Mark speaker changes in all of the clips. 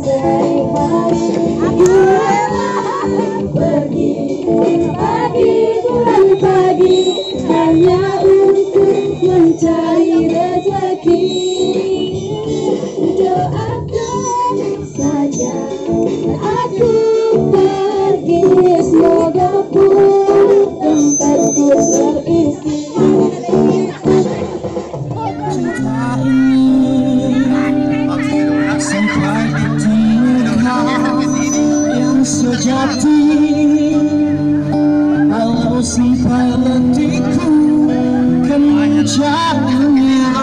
Speaker 1: sehari-hari. Ku rela pergi pagi pulang pagi hanya untuk mencari rezeki. Doakan saja aku pergi, semoga pun tempatku terisi. Cinta ini sampai ditemukan yang sejati. Kalau sampai letihku kan mencarinya,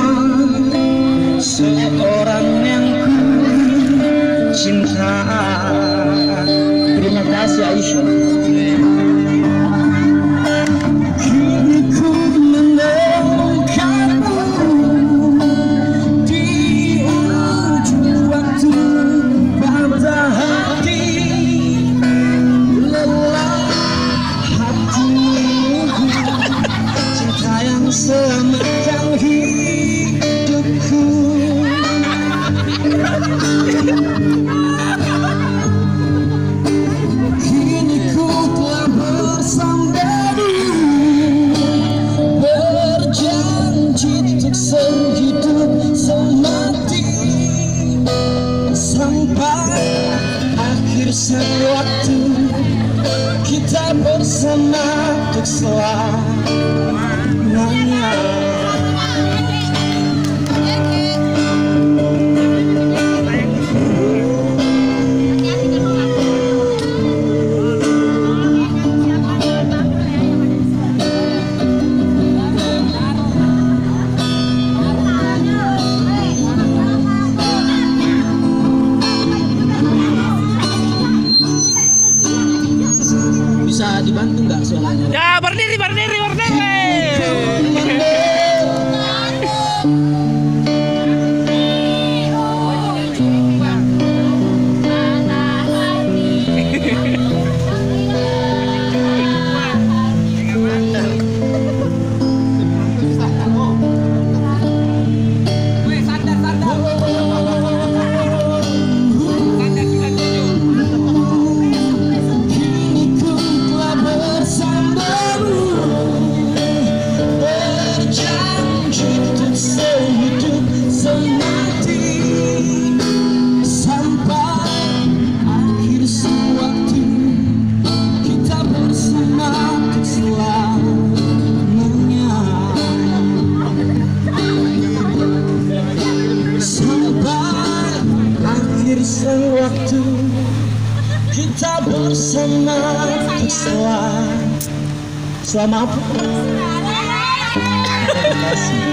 Speaker 1: seorang yang ku cinta. Terima kasih Aisyah. Kini ku menemukanmu di ujung waktu, patah hati, lelah hatimu, cinta yang selamatkan hidupku. Kini ku telah bersamamu, berjanji untuk sehidup semati, sampai akhir waktu kita bersama untuk selamanya. Bisa dibantu nggak suaranya?
Speaker 2: Ya, berdiri. Waktu kita bersama selama. Terima kasih.